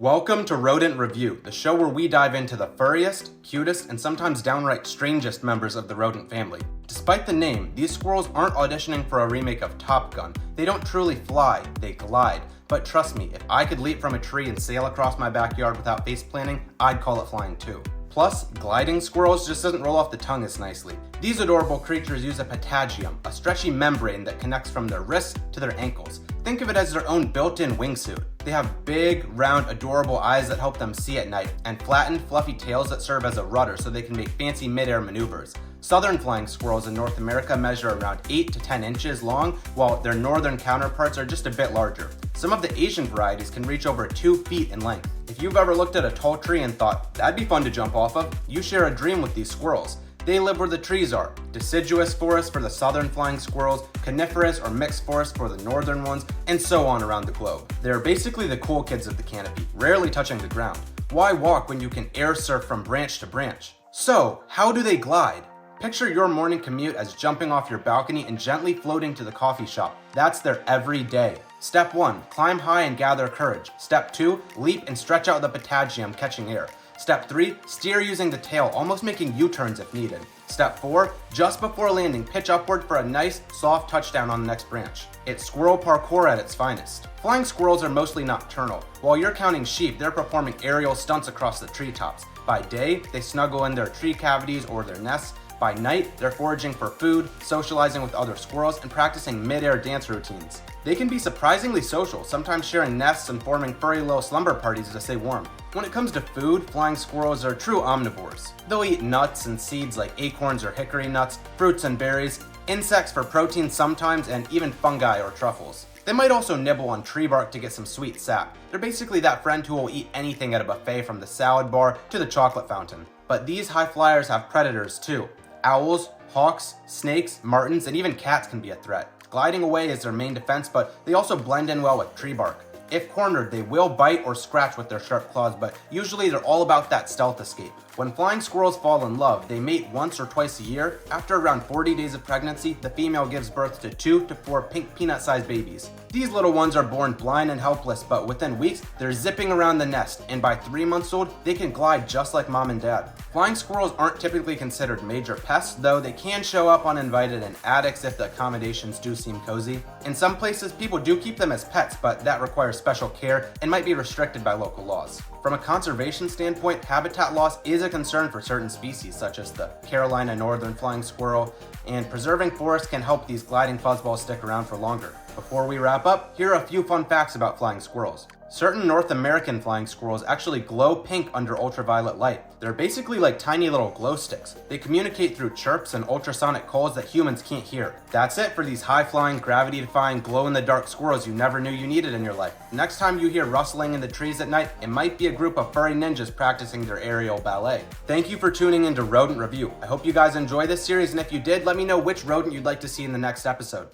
Welcome to Rodent Review, the show where we dive into the furriest, cutest, and sometimes downright strangest members of the rodent family. Despite the name, these squirrels aren't auditioning for a remake of Top Gun. They don't truly fly, they glide. But trust me, if I could leap from a tree and sail across my backyard without face planting, I'd call it flying too. Plus, gliding squirrels just doesn't roll off the tongue as nicely. These adorable creatures use a patagium, a stretchy membrane that connects from their wrists to their ankles. Think of it as their own built-in wingsuit. They have big, round, adorable eyes that help them see at night, and flattened, fluffy tails that serve as a rudder so they can make fancy mid-air maneuvers. Southern flying squirrels in North America measure around 8 to 10 inches long, while their northern counterparts are just a bit larger. Some of the Asian varieties can reach over 2 feet in length. If you've ever looked at a tall tree and thought, that'd be fun to jump off of, you share a dream with these squirrels. They live where the trees are. Deciduous forest for the southern flying squirrels, coniferous or mixed forest for the northern ones, and so on around the globe. They're basically the cool kids of the canopy, rarely touching the ground. Why walk when you can air surf from branch to branch? So, how do they glide? Picture your morning commute as jumping off your balcony and gently floating to the coffee shop. That's their everyday. Step 1, climb high and gather courage. Step 2, leap and stretch out the patagium, catching air. Step 3, steer using the tail, almost making U-turns if needed. Step 4, just before landing, pitch upward for a nice, soft touchdown on the next branch. It's squirrel parkour at its finest. Flying squirrels are mostly nocturnal. While you're counting sheep, they're performing aerial stunts across the treetops. By day, they snuggle in their tree cavities or their nests. By night, they're foraging for food, socializing with other squirrels, and practicing mid-air dance routines. They can be surprisingly social, sometimes sharing nests and forming furry little slumber parties to stay warm. When it comes to food, flying squirrels are true omnivores. They'll eat nuts and seeds like acorns or hickory nuts, fruits and berries, insects for protein sometimes, and even fungi or truffles. They might also nibble on tree bark to get some sweet sap. They're basically that friend who will eat anything at a buffet, from the salad bar to the chocolate fountain. But these high flyers have predators too. Owls, hawks, snakes, martins, and even cats can be a threat. Gliding away is their main defense, but they also blend in well with tree bark. If cornered, they will bite or scratch with their sharp claws, but usually they're all about that stealth escape. When flying squirrels fall in love, they mate once or twice a year. After around 40 days of pregnancy, the female gives birth to 2 to 4 pink peanut-sized babies. These little ones are born blind and helpless, but within weeks, they're zipping around the nest, and by 3 months old, they can glide just like mom and dad. Flying squirrels aren't typically considered major pests, though they can show up uninvited in attics if the accommodations do seem cozy. In some places, people do keep them as pets, but that requires special care and might be restricted by local laws. From a conservation standpoint, habitat loss is a concern for certain species, such as the Carolina northern flying squirrel, and preserving forests can help these gliding fuzzballs stick around for longer. Before we wrap up, here are a few fun facts about flying squirrels. Certain North American flying squirrels actually glow pink under ultraviolet light. They're basically like tiny little glow sticks. They communicate through chirps and ultrasonic calls that humans can't hear. That's it for these high-flying, gravity-defying, glow-in-the-dark squirrels you never knew you needed in your life. Next time you hear rustling in the trees at night, it might be a group of furry ninjas practicing their aerial ballet. Thank you for tuning into Rodent Review. I hope you guys enjoy this series, and if you did, let me know which rodent you'd like to see in the next episode.